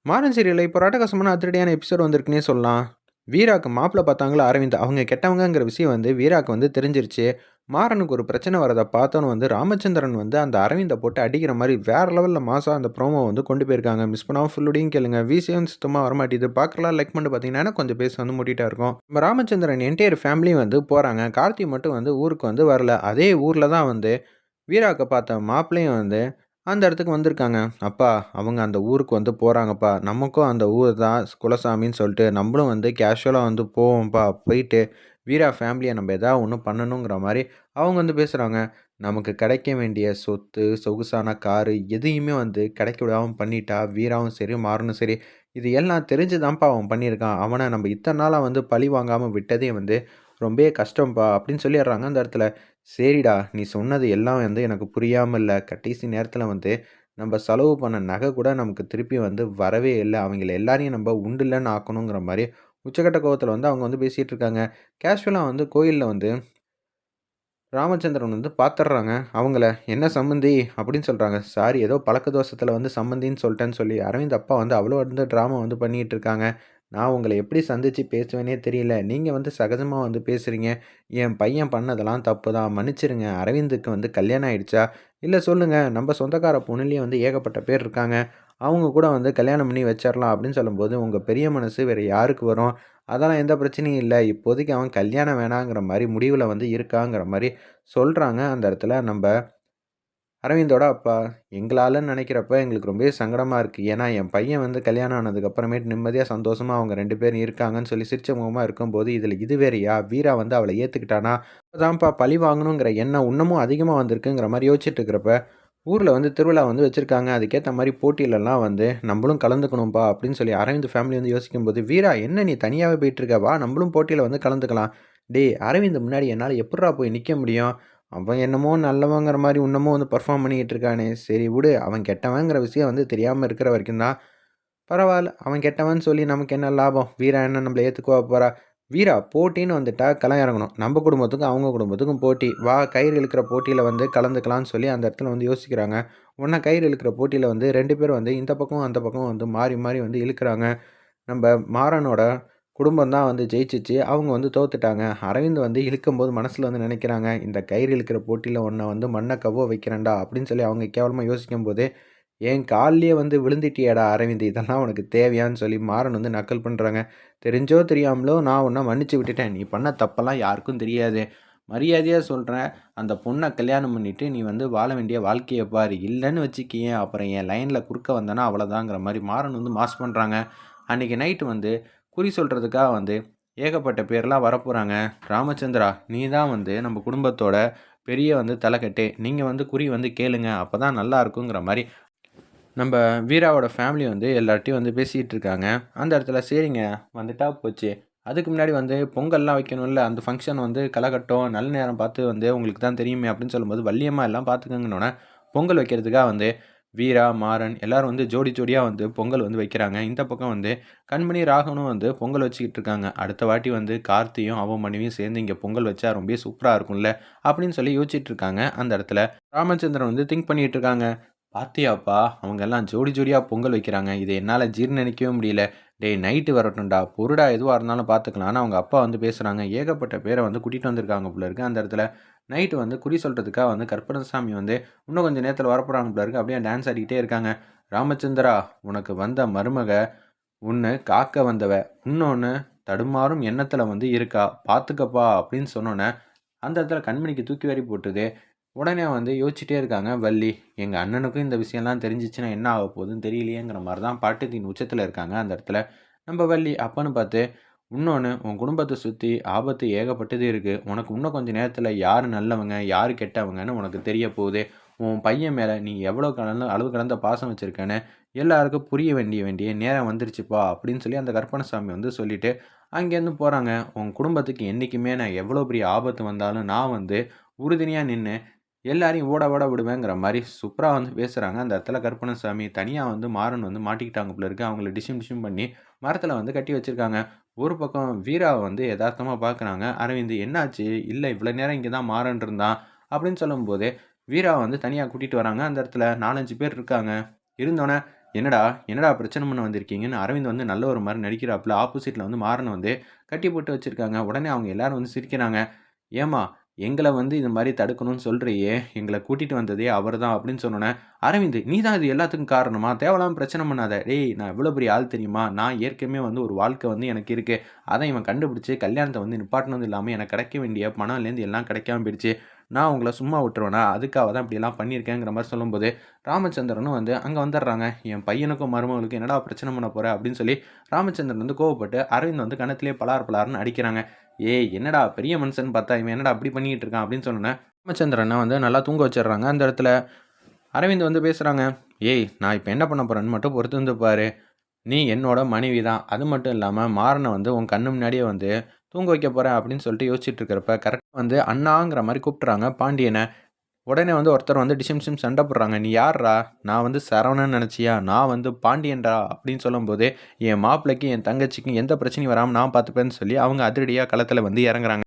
மாறன் சீரியல்ல இப்போ ராட்டகாசமான அதிரடியான எபிசோட் வந்திருக்குன்னே சொல்லலாம். வீராக்கு மாப்பிள பார்த்தாங்களா அரவிந்த், அவங்க கெட்டவங்கங்கிற விஷயம் வீராக்கு தெரிஞ்சிருச்சு. மாறனுக்கு ஒரு பிரச்சனை வரத பார்த்தோன்னு ராமச்சந்திரன் அந்த அரவிந்த போட்டு அடிக்கிற மாரி வேற லெவல்ல மாஸா அந்த ப்ரோமோ கொண்டு போயிருக்காங்க. மிஸ் பண்ணாம ஃபுல்லோடையும் கேளுங்க. விசியும் சுத்தமா வரமாட்டேது. பார்க்கலாம் லைக் பண்ணிட்டு பார்த்தீங்கன்னா, எனக்கு கொஞ்சம் பேச மூட்டிட்டா இருக்கும். நம்ம ராமச்சந்திரன் என்டையர் ஃபேமிலியும் போறாங்க. கார்த்தி மட்டும் ஊருக்கு வரல. அதே ஊர்ல தான் வீராக்க பார்த்த மாப்பிளையும் அந்த இடத்துக்கு வந்திருக்காங்க. "அப்பா, அவங்க அந்த ஊருக்கு போறாங்கப்பா. நமக்கும் அந்த ஊர் தான் குலசாமின்னு சொல்லிட்டு, நம்மளும் கேஷுவலா போவோம்ப்பா. போயிட்டு வீரா ஃபேமிலிய நம்ம ஏதாவது ஒண்ணு பண்ணணுங்கிற மாரி அவங்க பேசுறாங்க. நமக்கு கிடைக்க வேண்டிய சொத்து, சொகுசான காரு எதையுமே கிடைக்க விடாம பண்ணிட்டா, வீராவும் சரி, மாறனும் சரி. இது எல்லாம் தெரிஞ்சு தான்ப்பா அவன் பண்ணியிருக்கான். அவன நம்ம இத்தன நாளா பழி வாங்காம விட்டதே ரொம்பவே கஷ்டம்ப்பா" அப்படின்னு சொல்லிடுறாங்க அந்த இடத்துல. "சரிடா, நீ சொன்னது எல்லாம் எனக்கு புரியாம இல்ல. கடைசி நேரத்தில நம்ப செலவு பண்ண நகை கூட நமக்கு திருப்பி வரவே இல்ல. அவங்கள எல்லாரையும் நம்ப உண்டில்லன்னு ஆக்கணுங்கிற மாரி உச்சக்கட்ட கோவத்தில அவங்க பேசிட்டு இருக்காங்க. கேஷுவலா கோயில்ல ராமச்சந்திரன் பாத்துர்றாங்க அவங்கள. "என்ன சம்மந்தி?" அப்படின்னு சொல்றாங்க. "சாரி, ஏதோ பழக்க தோஷத்தில சம்மந்தின்னு சொல்ட்டேன்னு" சொல்லி அரவிந்த் அப்பா அவ்வளோ ட்ராமா பண்ணிட்டு இருக்காங்க. "நான் உங்கள எப்படி சந்திச்சு பேசுவேன்னே தெரியல. நீங்க சகஜமா பேசுறீங்க. என் பையன் பண்ணதெல்லாம் தப்பு தான். மன்னிச்சிருங்க. அரவிந்துக்கு கல்யாணம் ஆயிடுச்சா? இல்ல சொல்லுங்க. நம்ப சொந்தக்கார பொண்ணுலயே ஏகப்பட்ட பேர் இருக்காங்க. அவங்க கூட கல்யாணம் பண்ணி வச்சிரலாம்" அப்படின்னு சொல்லும்போது, "உங்க பெரிய மனசு வேற யாருக்கு வரும்? அதெல்லாம் எந்த பிரச்சனையும் இல்ல. இப்போதைக்கு அவன் கல்யாணம் வேணாங்கிற மாரி முடிவுல இருக்காங்கிற மாரி சொல்றாங்க அந்த இடத்துல நம்ப அரவிந்தோட அப்பா. "எங்களாலன்னு நெனைக்கிறப்ப எங்களுக்கு ரொம்பவே சங்கடமா இருக்கு. ஏன்னா என் பையன் கல்யாணம் ஆனதுக்கு அப்புறமேட்டு நிம்மதியா, சந்தோஷமா அவங்க 2 பேரும் இருக்காங்கன்னு சொல்லி சிரிச்ச முகமா இருக்கும்போது, இதுல இது வேறையா? வீரா அவள ஏத்துக்கிட்டானா? அதான்ப்பா பழி வாங்கணுங்கிற எண்ணம் இன்னமும் அதிகமா வந்திருக்குங்கிற மாரி யோசிச்சுட்டு இருக்கிறப்ப, ஊர்ல திருவிழா வச்சிருக்காங்க. அதுக்கேத்த மாரி போட்டிலலாம் நம்பளும் கலந்துக்கணும்ப்பா" அப்படின்னு சொல்லி அரவிந்த் ஃபேமிலி யோசிக்கும்போது, "வீரா, என்ன நீ தனியாவே போயிட்டுருக்க? வா, நம்பளும் போட்டியில கலந்துக்கலாம்." "டேய், அரவிந்த் முன்னாடி என்னால எப்புட்றா போய் நிக்க முடியும்? அவன் என்னமோ நல்லவங்கிற மாரி இன்னமும் பெர்ஃபார்ம் பண்ணிக்கிட்டு இருக்கானே. சரி விடு. அவன் கெட்டவன்ங்கிற விஷயம் தெரியாம இருக்கிற வரைக்கும் தான் பரவால்ல. அவன் கெட்டவன்னு சொல்லி நமக்கு என்ன லாபம்? வீரா என்ன நம்மள ஏத்துக்கவா போறா? வீரா, போட்டின்னு வந்துட்டா களம் இறங்கணும். நம்ம குடும்பத்துக்கும், அவங்க குடும்பத்துக்கும் போட்டி. வா, கயிறு இழுக்கிற போட்டியில கலந்துக்கலான்னு சொல்லி அந்த இடத்துல யோசிக்கிறாங்க. உடனே கயிறு இழுக்கிற போட்டியில 2 பேர் இந்த பக்கம், அந்த பக்கம் மாறி மாறி இழுக்குறாங்க. நம்ப மாறனோட குடும்பம் தான் ஜெயிச்சுச்சு. அவங்க தோத்துட்டாங்க. அரவிந்த் இழுக்கும்போது மனசுல நெனைக்கிறாங்க, "இந்த கயிறு இழுக்கிற போட்டியில உன்ன மண்ண கவ்வ வைக்கிறேன்டா" அப்படின்னு சொல்லி அவங்க கேவலமா யோசிக்கும்போது, "என் கால்லயே விழுந்துட்டியேடா அரவிந்த்! இதெல்லாம் உனக்கு தேவையான்னு?" சொல்லி மாறன் நக்கல் பண்றாங்க. "தெரிஞ்சோ தெரியாமலோ நான் உன்ன மன்னிச்சு விட்டுட்டேன். நீ பண்ண தப்பெல்லாம் யாருக்கும் தெரியாது. மரியாதையா சொல்றேன். அந்த பொண்ண கல்யாணம் பண்ணிட்டு நீ வாழ வேண்டிய வாழ்க்கைய பாரு. இல்லன்னு வச்சுக்கயேன், அப்புறம் என் லைன்ல குறுக்க வந்தன்னா அவ்வளோதாங்கிற" மாரி மாறன் மாஸ் பண்றாங்க. அன்னைக்கு நைட்டு குறி சொல்றதுக்காக ஏகப்பட்ட பேர்லாம் வரப்போறாங்க. "ராமச்சந்திரா, நீ தான் நம்ம குடும்பத்தோட பெரிய தலைக்கட்டு. நீங்க குறி கேளுங்க. அப்பதான் நல்லா இருக்குங்கிற" மாரி நம்ப வீராவோட ஃபேமிலி எல்லார்ட்டயும் பேசிட்டு இருக்காங்க. அந்த இடத்துல சரிங்க, வந்துட்டா போச்சு. அதுக்கு முன்னாடி பொங்கல்லாம் வைக்கணும்ல. அந்த ஃபங்ஷன் களைகட்டும். நல்ல நேரம் பார்த்து உங்களுக்கு தான் தெரியுமே அப்படின்னு சொல்லும்போது, வள்ளியம்மா எல்லாம் பார்த்துக்கங்கன்னோனே, பொங்கல் வைக்கிறதுக்காக வீரா, மாறன் எல்லாரும் ஜோடி ஜோடியா பொங்கல் வைக்கிறாங்க. இந்த பக்கம் கண்மணி, ராகவனும் பொங்கல் வச்சுக்கிட்டு இருக்காங்க. அடுத்த வாட்டி கார்த்தியும் அவன் மனைவியும் சேர்ந்து இங்க பொங்கல் வச்சா ரொம்பவே சூப்பரா இருக்கும்ல அப்படின்னு சொல்லி யோசிச்சுட்டு இருக்காங்க அந்த இடத்துல. ராமச்சந்திரன் திங்க் பண்ணிட்டு இருக்காங்க. "பாத்தியாப்பா, அவங்க எல்லாம் ஜோடி ஜோடியா பொங்கல் வைக்கிறாங்க. இத என்னால ஜீரணிக்கவே முடியல. டேய், நைட்டு வரட்டும்டா. பொறுடா, எதுவா இருந்தாலும் பார்த்துக்கலாம்ன்னு" அவங்க அப்பா பேசுறாங்க. ஏகப்பட்ட பேர கூட்டிட்டு வந்திருக்காங்க போல இருக்கு அந்த இடத்துல. நைட்டு குறி சொல்றதுக்காக கற்பகசாமி இன்னும் கொஞ்சம் நேரத்துல வரப்போறாங்க போல இருக்கு. அப்படியே டான்ஸ் ஆடிக்கிட்டே இருக்காங்க. "ராமச்சந்திரா, உனக்கு வந்த மருமக ஒண்ணு காக்க வந்தவ. இன்னொன்னு தடுமாறும் எண்ணத்துல இருக்கா. பார்த்துக்கப்பா" அப்படின்னு சொன்னோனே, அந்த இடத்துல கண்மணிக்கு தூக்கி வாரி போட்டுது. உடனே யோசிச்சுட்டே இருக்காங்க வள்ளி. "எங்க அண்ணனுக்கும் இந்த விஷயம்லாம் தெரிஞ்சுச்சுன்னா என்ன ஆகப் போகுதுன்னு தெரியலையேங்கிற" மாரி தான் பாட்டத்தின் உச்சத்துல இருக்காங்க அந்த இடத்துல. நம்ம வள்ளி அப்பன்னு பார்த்து, "இன்னொன்னு, உன் குடும்பத்த சுத்தி ஆபத்து ஏகப்பட்டது இருக்கு. உனக்கு இன்னும் கொஞ்ச நேரத்துல யாரு நல்லவங்க, யாரு கெட்டவங்கன்னு உனக்கு தெரியப் போகுது. உன் பையன் மேல நீ எவ்வளோ அளவு கடந்த பாசம் வச்சிருக்கன்னு எல்லாருக்கும் புரிய வேண்டிய வேண்டிய நேரம் வந்துருச்சுப்பா" அப்படின்னு சொல்லி அந்த கற்பனசாமி சொல்லிட்டு அங்கேருந்து போறாங்க. "உன் குடும்பத்துக்கு என்னைக்குமே நான் எவ்வளோ பெரிய ஆபத்து வந்தாலும் நான் உறுதுணையா நின்னு எல்லாரையும் ஓட ஓட விடுவேங்கிற மாரி சூப்பரா பேசுறாங்க அந்த இடத்துல கற்பனசாமி. தனியா மாறன் மாட்டிக்கிட்டாங்க போல இருக்கு. அவங்கள டிஷும் டிஷும் பண்ணி மரத்துல கட்டி வச்சிருக்காங்க. ஒரு பக்கம் வீராவ எதார்த்தமா பார்க்குறாங்க அரவிந்த். "என்னாச்சு? இல்ல இவ்வளோ நேரம் இங்க தான் மாறன் இருந்தான்" அப்படின்னு சொல்லும்போது, வீராவ தனியா கூட்டிட்டு வராங்க. அந்த இடத்துல 4, 5 பேர் இருக்காங்க. இருந்தோனே, என்னடா என்னடா பிரச்சனை பண்ண வந்திருக்கீங்கன்னு அரவிந்த் வந்து நல்ல ஒரு மாரி நடிக்கிறாப்புல. ஆப்போசிட்ல வந்து மாறன வந்து கட்டி போட்டு வச்சிருக்காங்க. உடனே அவங்க எல்லாரும் வந்து சிரிக்கிறாங்க. "ஏம்மா எங்கள வந்து இது மாரி தடுக்கணும்னு சொல்றியே! எங்கள கூட்டிட்டு வந்ததே அவர் தான்" அப்படின்னு சொன்னோனே, "அரவிந்த் நீ தான் இது எல்லாத்துக்கும் காரணமா? தேவையில்லாம பிரச்சனை பண்ணாத." "டேய் நான் எவ்வளோ பெரிய ஆள் தெரியுமா? நான் ஏற்கனவே வந்து ஒரு வாழ்க்கை வந்து எனக்கு இருக்கு. அத இவன் கண்டுபிடிச்சு கல்யாணத்த வந்து நிப்பாட்டுனதும் இல்லாம எனக்கு கிடைக்க வேண்டிய பணம்லேருந்து எல்லாம் கிடைக்காம போயிடுச்சு. நான் உங்கள சும்மா விட்டுருவேனா? அதுக்காக தான் இப்படியெல்லாம் பண்ணியிருக்கேங்கிற மாரி சொல்லும்போது, ராமச்சந்திரனும் வந்து அங்க வந்துடுறாங்க. "என் பையனுக்கும் மருமகளுக்கும் என்னடா பிரச்சனை பண்ண போற?" அப்படின்னு சொல்லி ராமச்சந்திரன் வந்து கோவப்பட்டு அரவிந்த் வந்து கன்னத்திலேயே பலார் பலார்ன்னு அடிக்கிறாங்க. "ஏய் என்னடா பெரிய மனுஷன்னு பார்த்தா, இவன் என்னடா இப்படி பண்ணிக்கிட்டு இருக்கான்?" அப்படின்னு சொன்னோனே, ராமச்சந்திரன வந்து நல்லா தூங்க வச்சுடுறாங்க. அந்த இடத்துல அரவிந்த் வந்து பேசுறாங்க. "ஏய் நான் இப்ப என்ன பண்ண போறேன்னு மட்டும் பொறுத்து இருந்து பாரு. நீ என்னோட மனைவி தான். அது மட்டும் இல்லாம மாறன வந்து உன் கண்ணு முன்னாடியே வந்து தூங்க வைக்க போறேன்." அப்படின்னு சொல்லிட்டு யோசிச்சுட்டு இருக்கிறப்ப, கரெக்ட்டா வந்து அண்ணாங்கிற மாரி கூப்பிட்டுறாங்க பாண்டியன. உடனே வந்து ஒருத்தர் வந்து டிஷிம் டிஷிம் சண்ட போடுறாங்க. "நீ யார்றா? நான் வந்து சரவணன்னு நெனச்சியா? நான் வந்து பாண்டியன்டா" அப்படின்னு சொல்லும்போது, என் மாப்பிள்ளைக்கும், என் தங்கச்சிக்கும் எந்த பிரச்சனையும் வராம நான் பார்த்துப்பேன்னு சொல்லி அவங்க அதிரடியா களத்துல வந்து இறங்குறாங்க.